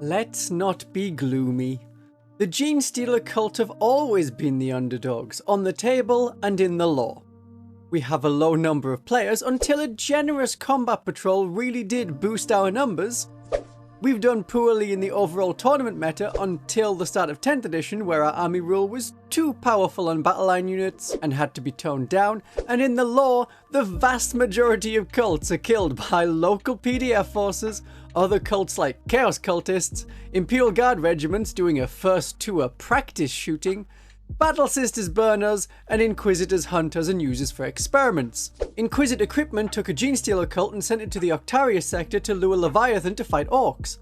Let's not be gloomy. The Genestealer Cult have always been the underdogs, on the table and in the lore. We have a low number of players until a generous combat patrol really did boost our numbers. We've done poorly in the overall tournament meta until the start of 10th edition, where our army rule was too powerful on battle line units and had to be toned down, and in the lore, the vast majority of cults are killed by local PDF forces, other cults like Chaos Cultists, Imperial Guard regiments doing a first tour practice shooting, Battle Sisters burn us, and Inquisitors hunt us and use us for experiments. Inquisitor Equipment took a Genestealer Cult and sent it to the Octarius sector to lure Leviathan to fight Orcs.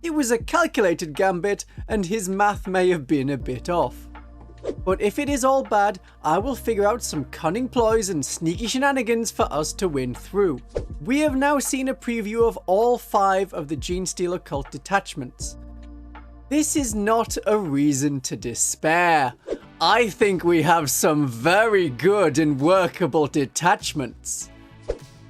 It was a calculated gambit, and his math may have been a bit off. But if it is all bad, I will figure out some cunning ploys and sneaky shenanigans for us to win through. We have now seen a preview of all 5 of the Genestealer Cult detachments. This is not a reason to despair. I think we have some very good and workable detachments.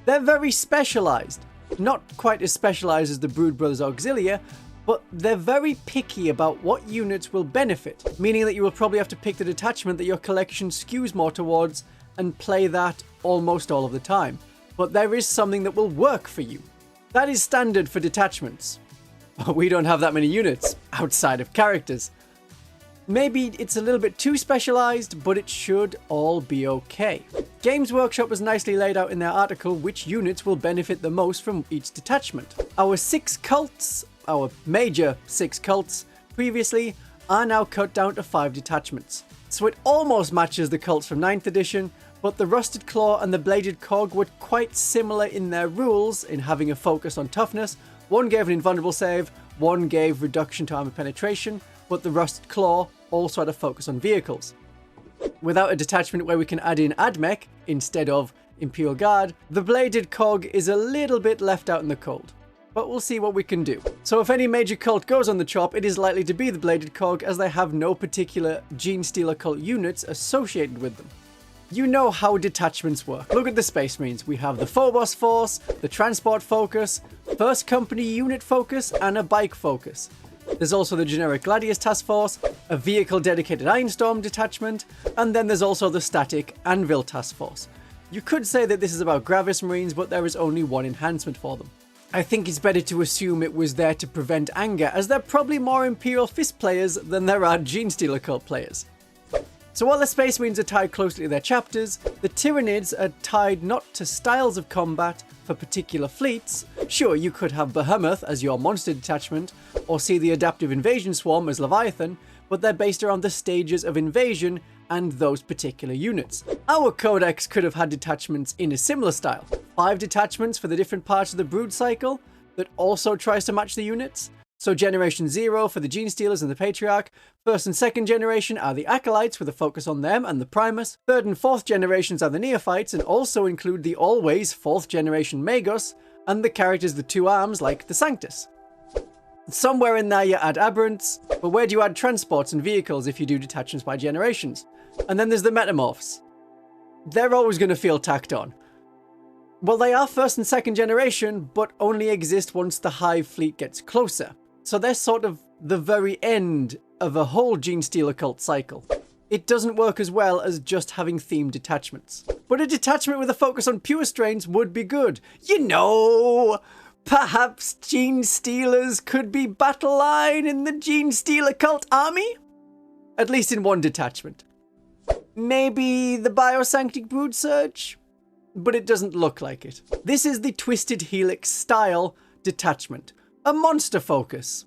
They're very specialized. Not quite as specialized as the Brothers Auxilia, but they're very picky about what units will benefit, meaning that you will probably have to pick the detachment that your collection skews more towards and play that almost all of the time. But there is something that will work for you. That is standard for detachments. We don't have that many units outside of characters. Maybe it's a little bit too specialized, but it should all be okay. Games Workshop has nicely laid out in their article which units will benefit the most from each detachment. Our 6 cults, our major 6 cults previously, are now cut down to 5 detachments. So it almost matches the cults from 9th edition, but the Rusted Claw and the Bladed Cog were quite similar in their rules in having a focus on toughness. One gave an invulnerable save, one gave reduction to armor penetration, but the Rusted Claw also had a focus on vehicles. Without a detachment where we can add in Admech instead of Imperial Guard, the Bladed Cog is a little bit left out in the cold. But we'll see what we can do. So if any major cult goes on the chop, it is likely to be the Bladed Cog, as they have no particular Genestealer Cult units associated with them. You know how detachments work. Look at the Space Marines. We have the Phobos Force, the Transport Focus, First Company Unit Focus, and a Bike Focus. There's also the generic Gladius Task Force, a vehicle-dedicated Ironstorm detachment, and then there's also the static Anvil Task Force. You could say that this is about Gravis Marines, but there is only one enhancement for them. I think it's better to assume it was there to prevent anger, as there are probably more Imperial Fist players than there are Genestealer Cult players. So while the Space Marines are tied closely to their chapters, the Tyranids are tied not to styles of combat for particular fleets. Sure, you could have Behemoth as your monster detachment, or see the Adaptive Invasion Swarm as Leviathan, but they're based around the stages of invasion and those particular units. Our Codex could have had detachments in a similar style. 5 detachments for the different parts of the Brood cycle that also tries to match the units. So Generation 0 for the Genestealers and the Patriarch, 1st and 2nd generation are the Acolytes with a focus on them and the Primus, 3rd and 4th generations are the Neophytes and also include the always 4th generation Magos, and the characters with 2 arms like the Sanctus. Somewhere in there you add Aberrants, but where do you add transports and vehicles if you do detachments by generations? And then there's the Metamorphs. They're always going to feel tacked on. Well, they are 1st and 2nd generation, but only exist once the Hive fleet gets closer. So they're sort of the very end of a whole Genestealer Cult cycle. It doesn't work as well as just having themed detachments. But a detachment with a focus on pure strains would be good. You know, perhaps Genestealers could be battle line in the Genestealer Cult army? At least in one detachment. Maybe the Biosanctic Broodsurge? But it doesn't look like it. This is the Twisted Helix style detachment. A monster focus,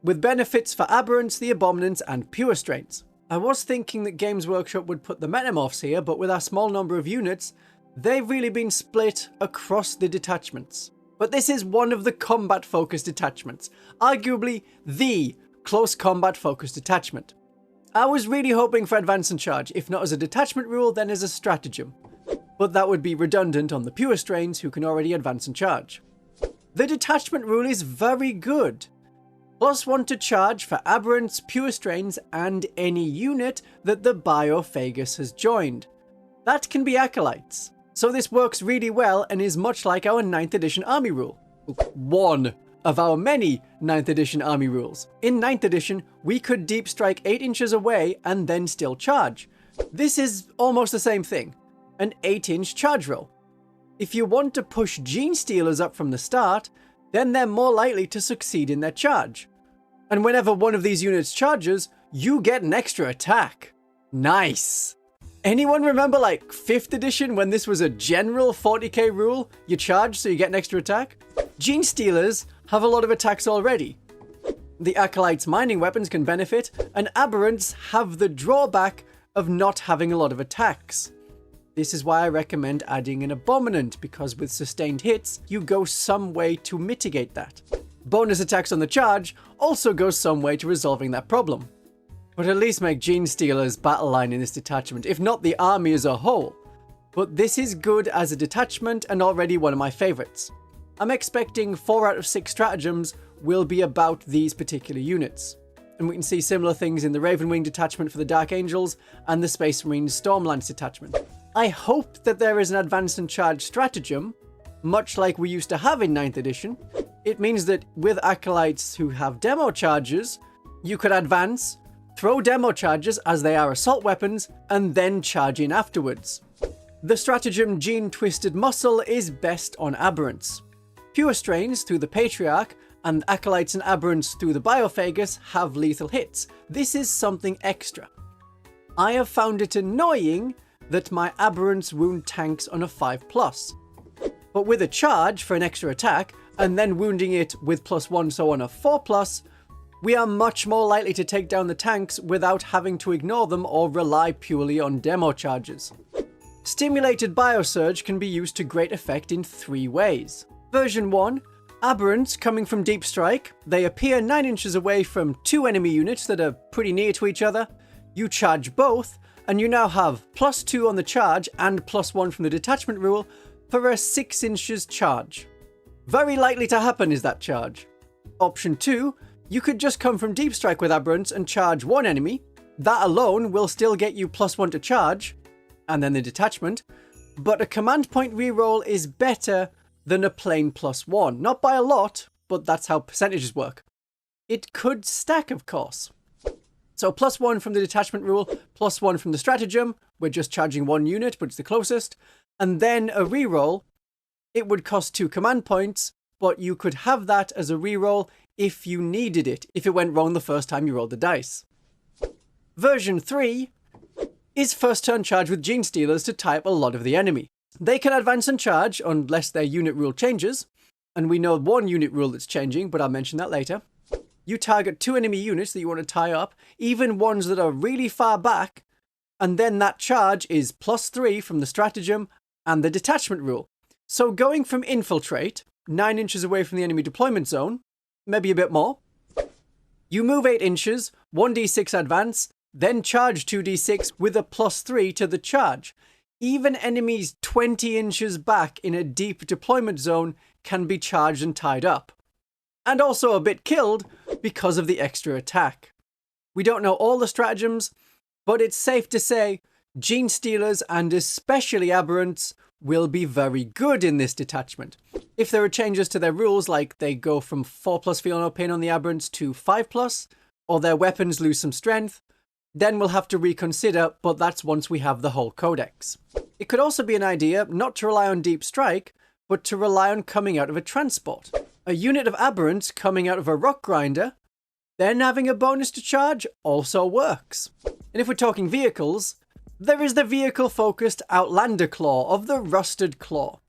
with benefits for Aberrants, the Abominants, and Pure Strains. I was thinking that Games Workshop would put the Metamorphs here, but with our small number of units, they've really been split across the detachments. But this is one of the combat-focused detachments, arguably the close combat-focused detachment. I was really hoping for Advance and Charge, if not as a detachment rule, then as a stratagem. But that would be redundant on the Pure Strains who can already Advance and Charge. The detachment rule is very good. +1 to charge for Aberrants, Pure Strains, and any unit that the Biophagus has joined. That can be Acolytes. So this works really well and is much like our 9th edition army rule. 1 of our many 9th edition army rules. In 9th edition, we could deep strike 8 inches away and then still charge. This is almost the same thing, an 8-inch charge roll. If you want to push Genestealers up from the start, then they're more likely to succeed in their charge. And whenever one of these units charges, you get an extra attack. Nice! Anyone remember like 5th edition when this was a general 40k rule? You charge so you get an extra attack? Genestealers have a lot of attacks already. The Acolyte's mining weapons can benefit, and Aberrants have the drawback of not having a lot of attacks. This is why I recommend adding an Abominant, because with sustained hits, you go some way to mitigate that. Bonus attacks on the charge also goes some way to resolving that problem. But at least make Genestealer's battle line in this detachment, if not the army as a whole. But this is good as a detachment and already one of my favourites. I'm expecting 4 out of 6 stratagems will be about these particular units. And we can see similar things in the Ravenwing detachment for the Dark Angels and the Space Marines Stormlance detachment. I hope that there is an advance and charge stratagem, much like we used to have in 9th edition. It means that with Acolytes who have demo charges, you could advance, throw demo charges as they are assault weapons, and then charge in afterwards. The stratagem Gene Twisted Muscle is best on Aberrants. Pure Strains through the Patriarch and Acolytes and Aberrants through the Biophagus have lethal hits. This is something extra. I have found it annoying that my Aberrants wound tanks on a 5+. But with a charge for an extra attack, and then wounding it with +1 so on a 4+, we are much more likely to take down the tanks without having to ignore them or rely purely on demo charges. Stimulated Biosurge can be used to great effect in 3 ways. Version 1, Aberrants coming from Deep Strike. They appear 9 inches away from 2 enemy units that are pretty near to each other. You charge both, and you now have +2 on the charge and +1 from the detachment rule for a 6 inches charge. Very likely to happen is that charge. Option 2, you could just come from Deep Strike with Aberrants and charge 1 enemy. That alone will still get you +1 to charge, and then the detachment, but a command point reroll is better than a plain +1. Not by a lot, but that's how percentages work. It could stack, of course. So +1 from the detachment rule, +1 from the stratagem. We're just charging 1 unit, but it's the closest. And then a reroll. It would cost 2 command points, but you could have that as a reroll if you needed it, if it went wrong the first time you rolled the dice. Version 3 is first turn charge with Genestealers to tie up a lot of the enemy. They can advance and charge unless their unit rule changes, and we know 1 unit rule that's changing, but I'll mention that later. You target 2 enemy units that you want to tie up, even ones that are really far back, and then that charge is +3 from the stratagem and the detachment rule. So going from Infiltrate, 9 inches away from the enemy deployment zone, maybe a bit more, you move 8 inches, 1d6 advance, then charge 2d6 with a +3 to the charge. Even enemies 20 inches back in a deep deployment zone can be charged and tied up. And also a bit killed because of the extra attack. We don't know all the stratagems, but it's safe to say Genestealers and especially Aberrants will be very good in this detachment. If there are changes to their rules, like they go from 4+ feel no pain on the Aberrants to 5+, or their weapons lose some strength, then we'll have to reconsider, but that's once we have the whole codex. It could also be an idea not to rely on Deep Strike, but to rely on coming out of a transport. A unit of Aberrants coming out of a rock grinder, then having a bonus to charge also works. And if we're talking vehicles, there is the vehicle-focused Outlander Claw of the Rusted Claw.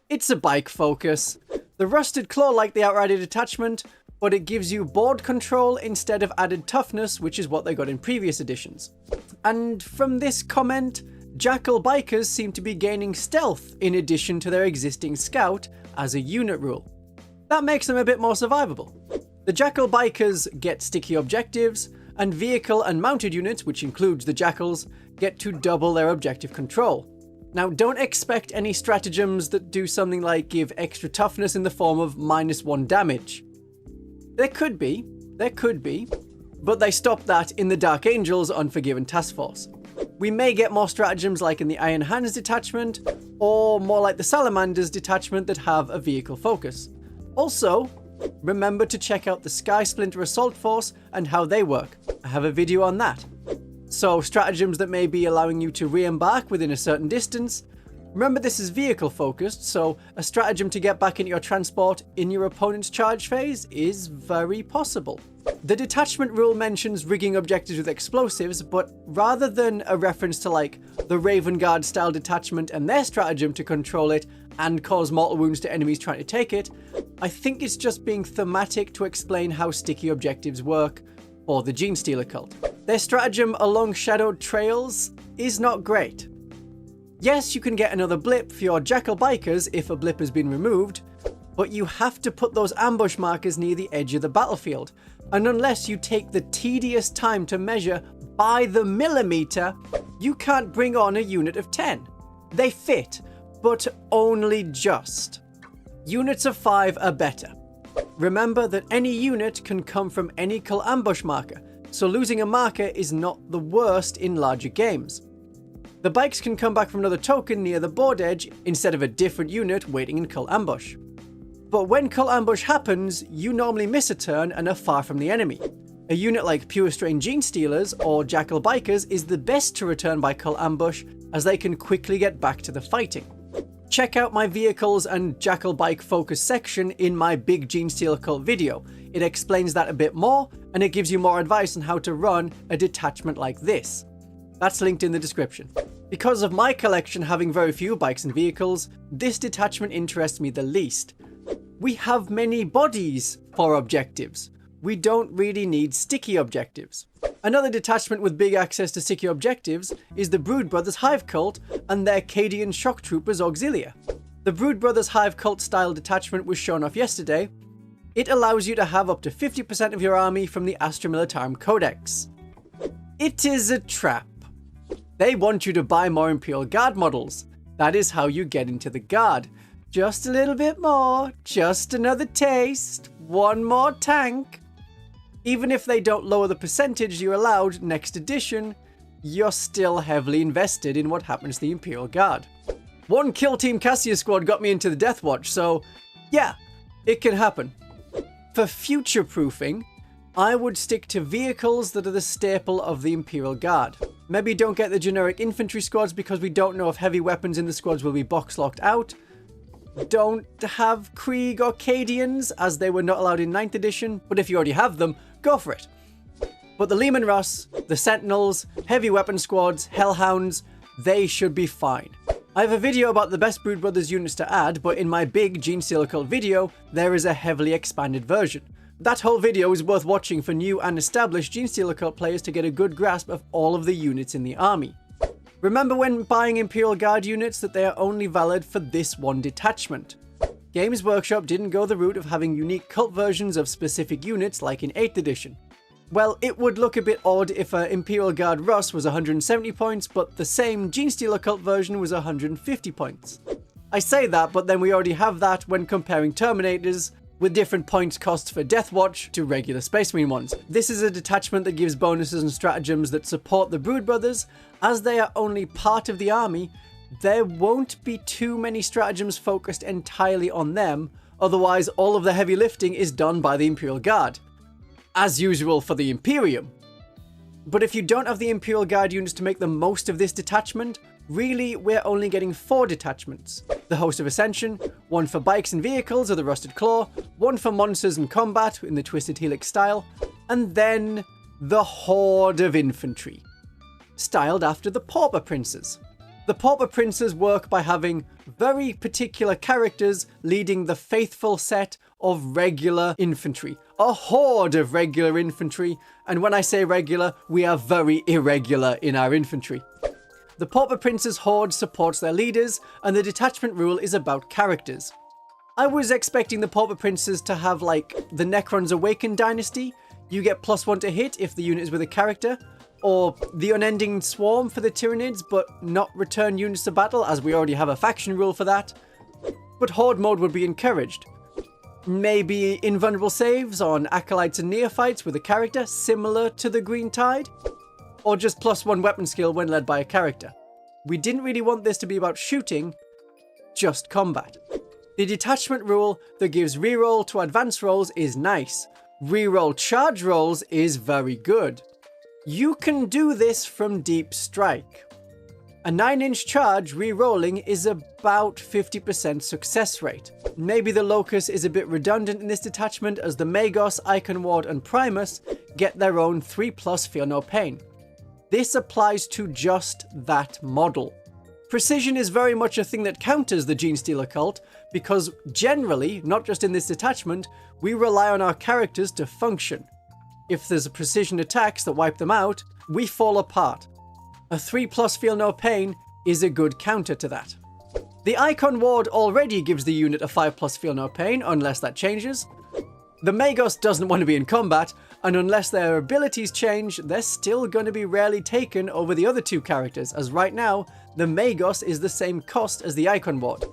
It's a bike focus. The Rusted Claw like the Outrider detachment, but it gives you board control instead of added toughness, which is what they got in previous editions. And from this comment, Jackal Bikers seem to be gaining stealth in addition to their existing scout as a unit rule. That makes them a bit more survivable. The Jackal Bikers get sticky objectives, and vehicle and mounted units, which includes the Jackals, get to double their objective control. Now, don't expect any stratagems that do something like give extra toughness in the form of -1 damage. There could be, but they stopped that in the Dark Angels Unforgiven Task Force. We may get more stratagems like in the Iron Hands detachment, or more like the Salamanders detachment that have a vehicle focus. Also, Remember to check out the Sky Splinter Assault Force and how they work. I have a video on that. So, stratagems that may be allowing you to re-embark within a certain distance. Remember, this is vehicle focused, so a stratagem to get back into your transport in your opponent's charge phase is very possible. The detachment rule mentions rigging objectives with explosives, but rather than a reference to like the Raven Guard style detachment and their stratagem to control it and cause mortal wounds to enemies trying to take it, I think it's just being thematic to explain how sticky objectives work for the Genestealer Cult. Their stratagem along shadowed trails is not great. Yes, you can get another blip for your Jackal Bikers if a blip has been removed, but you have to put those ambush markers near the edge of the battlefield, and unless you take the tedious time to measure by the millimeter, you can't bring on a unit of 10. They fit, but only just. Units of 5 are better. Remember that any unit can come from any cult ambush marker, so losing a marker is not the worst in larger games. The bikes can come back from another token near the board edge instead of a different unit waiting in cult ambush. But when cult ambush happens, you normally miss a turn and are far from the enemy. A unit like Pure Strain Genestealers or Jackal Bikers is the best to return by cult ambush, as they can quickly get back to the fighting. Check out my vehicles and Jackal Bike focus section in my big Genestealer Cult video. It explains that a bit more, and it gives you more advice on how to run a detachment like this. That's linked in the description. Because of my collection having very few bikes and vehicles, this detachment interests me the least. We have many bodies for objectives. We don't really need sticky objectives. Another detachment with big access to sticky objectives is the Brood Brothers Hive Cult and their Cadian Shock Troopers Auxilia. The Brood Brothers Hive Cult style detachment was shown off yesterday. It allows you to have up to 50% of your army from the Astra Militarum Codex. It is a trap. They want you to buy more Imperial Guard models. That is how you get into the Guard. Just a little bit more, just another taste, one more tank. Even if they don't lower the percentage you're allowed next edition, you're still heavily invested in what happens to the Imperial Guard. One Kill Team Cassia squad got me into the Death Watch, so yeah, it can happen. For future-proofing, I would stick to vehicles that are the staple of the Imperial Guard. Maybe don't get the generic infantry squads because we don't know if heavy weapons in the squads will be box-locked out. Don't have Krieg or Cadians, as they were not allowed in 9th edition, but if you already have them, go for it. But the Leman Russ, the Sentinels, heavy weapon squads, Hellhounds, they should be fine. I have a video about the best Brood Brothers units to add, but in my big Genestealer Cult video, there is a heavily expanded version. That whole video is worth watching for new and established Genestealer Cult players to get a good grasp of all of the units in the army. Remember when buying Imperial Guard units that they are only valid for this one detachment. Games Workshop didn't go the route of having unique cult versions of specific units like in 8th edition. Well, it would look a bit odd if an Imperial Guard Russ was 170 points, but the same Genestealer Cult version was 150 points. I say that, but then we already have that when comparing Terminators, with different points costs for Death Watch to regular Space Marine ones. This is a detachment that gives bonuses and stratagems that support the Brood Brothers. As they are only part of the army, there won't be too many stratagems focused entirely on them, otherwise all of the heavy lifting is done by the Imperial Guard. As usual for the Imperium. But if you don't have the Imperial Guard units to make the most of this detachment, really we're only getting 4 detachments. The Host of Ascension, one for bikes and vehicles of the Rusted Claw, one for monsters and combat in the Twisted Helix style, and then the Horde of Infantry, styled after the Pauper Princes. The Pauper Princes work by having very particular characters leading the faithful set of regular infantry. A horde of regular infantry, and when I say regular, we are very irregular in our infantry. The Pauper Princes horde supports their leaders, and the detachment rule is about characters. I was expecting the Pauper Princes to have like the Necron's Awakened dynasty. You get +1 to hit if the unit is with a character, or the Unending Swarm for the Tyranids, but not return units to battle, as we already have a faction rule for that. But horde mode would be encouraged. Maybe invulnerable saves on acolytes and neophytes with a character similar to the Green Tide, or just +1 weapon skill when led by a character. We didn't really want this to be about shooting, just combat. The detachment rule that gives reroll to advanced rolls is nice. Reroll charge rolls is very good. You can do this from Deep Strike. A 9-inch charge re-rolling is about 50% success rate. Maybe the Locus is a bit redundant in this detachment as the Magos, Icon Ward and Primus get their own 3+ Feel No Pain. This applies to just that model. Precision is very much a thing that counters the Genestealer Cult because generally, not just in this detachment, we rely on our characters to function. If there's precision attacks that wipe them out, we fall apart. A 3+ Feel No Pain is a good counter to that. The Icon Ward already gives the unit a 5+ Feel No Pain, unless that changes. The Magos doesn't want to be in combat, and unless their abilities change, they're still going to be rarely taken over the other two characters, as right now, the Magos is the same cost as the Icon Ward.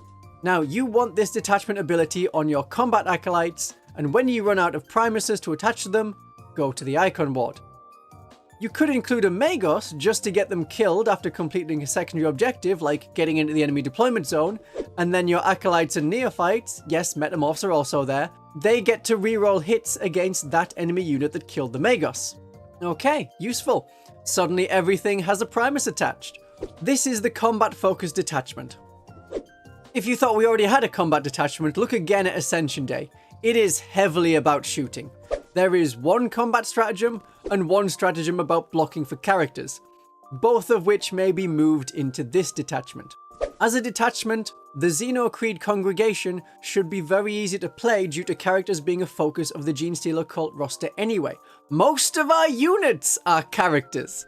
Now, you want this detachment ability on your combat acolytes, and when you run out of Primuses to attach to them, go to the Icon Ward. You could include a Magos just to get them killed after completing a secondary objective like getting into the enemy deployment zone, and then your Acolytes and Neophytes, yes, Metamorphs are also there, they get to reroll hits against that enemy unit that killed the Magos. Okay, useful. Suddenly everything has a Primus attached. This is the combat-focused detachment. If you thought we already had a combat detachment, look again at Ascension Day. It is heavily about shooting. There is one combat stratagem and one stratagem about blocking for characters, both of which may be moved into this detachment. As a detachment, the Xenocreed congregation should be very easy to play due to characters being a focus of the Genestealer Cult roster anyway. Most of our units are characters,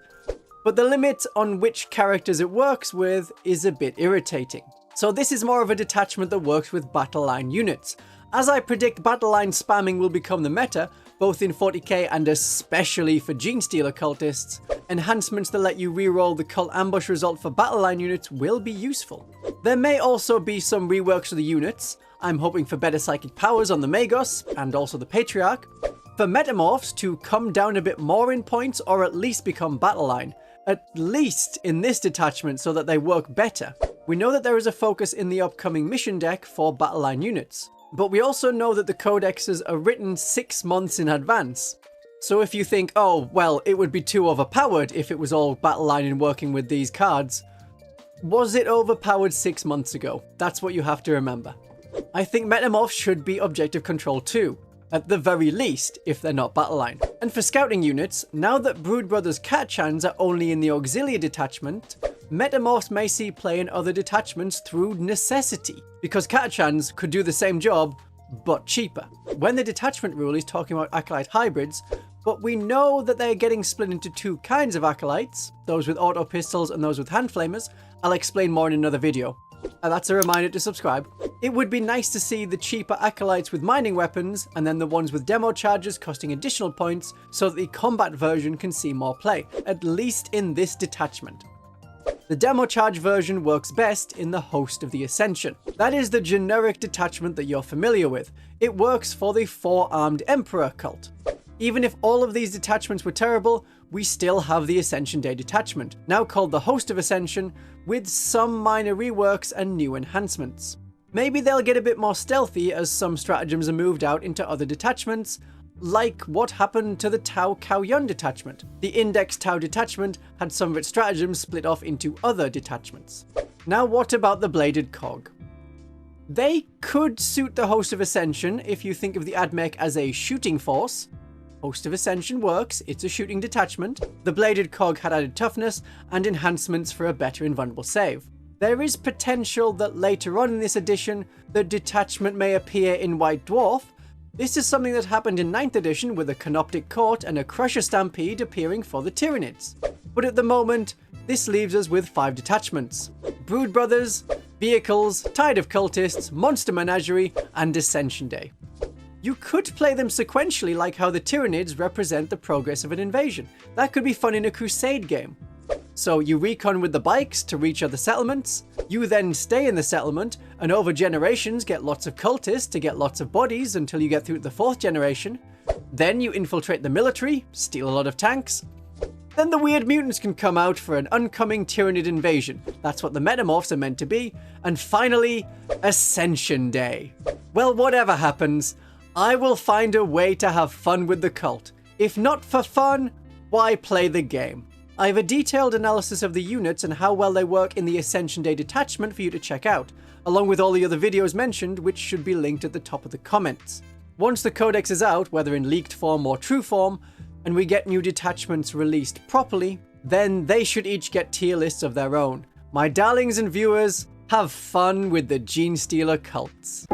but the limit on which characters it works with is a bit irritating. So this is more of a detachment that works with battle line units. As I predict battle line spamming will become the meta, both in 40k and especially for Genestealer cultists, enhancements that let you reroll the cult ambush result for battle line units will be useful. There may also be some reworks of the units. I'm hoping for better psychic powers on the Magos and also the Patriarch, for Metamorphs to come down a bit more in points or at least become battle line, at least in this detachment so that they work better. We know that there is a focus in the upcoming mission deck for battle line units. But we also know that the codexes are written 6 months in advance. So if you think, oh, well, it would be too overpowered if it was all battle line and working with these cards, was it overpowered 6 months ago? That's what you have to remember. I think Metamorphs should be objective control too, at the very least, if they're not battle line. And for scouting units, now that Brood Brothers Catchhands are only in the Auxilia detachment, Metamorphs may see play in other detachments through necessity, because Catchhands could do the same job, but cheaper. When the detachment rule is talking about Acolyte hybrids, but we know that they're getting split into two kinds of Acolytes, those with auto pistols and those with hand flamers. I'll explain more in another video. And that's a reminder to subscribe. It would be nice to see the cheaper Acolytes with mining weapons, and then the ones with demo charges costing additional points, so that the combat version can see more play, at least in this detachment. The demo charge version works best in the Host of the Ascension. That is the generic detachment that you're familiar with. It works for the 4-armed Emperor cult. Even if all of these detachments were terrible, we still have the Ascension Day detachment, now called the Host of Ascension, with some minor reworks and new enhancements. Maybe they'll get a bit more stealthy as some stratagems are moved out into other detachments, like what happened to the Tau Kaoyun detachment. The Index Tau detachment had some of its stratagems split off into other detachments. Now what about the Bladed Cog? They could suit the Host of Ascension if you think of the Admech as a shooting force. Host of Ascension works, it's a shooting detachment. The Bladed Cog had added toughness and enhancements for a better invulnerable save. There is potential that later on in this edition, the detachment may appear in White Dwarf. This is something that happened in 9th edition with a Canoptic Court and a Crusher Stampede appearing for the Tyranids. But at the moment, this leaves us with 5 detachments: Brood Brothers, Vehicles, Tide of Cultists, Monster Menagerie, and Ascension Day. You could play them sequentially like how the Tyranids represent the progress of an invasion. That could be fun in a Crusade game. So you recon with the bikes to reach other settlements, you then stay in the settlement and over generations get lots of cultists to get lots of bodies until you get through the 4th generation. Then you infiltrate the military, steal a lot of tanks, Then the weird mutants can come out for an oncoming Tyranid invasion. That's what the Metamorphs are meant to be. And finally, Ascension Day. Well, whatever happens, I will find a way to have fun with the cult. If not for fun, why play the game? I have a detailed analysis of the units and how well they work in the Ascension Day detachment for you to check out, along with all the other videos mentioned, which should be linked at the top of the comments. Once the Codex is out, whether in leaked form or true form, and we get new detachments released properly, then they should each get tier lists of their own. My darlings and viewers, have fun with the Genestealer Cults.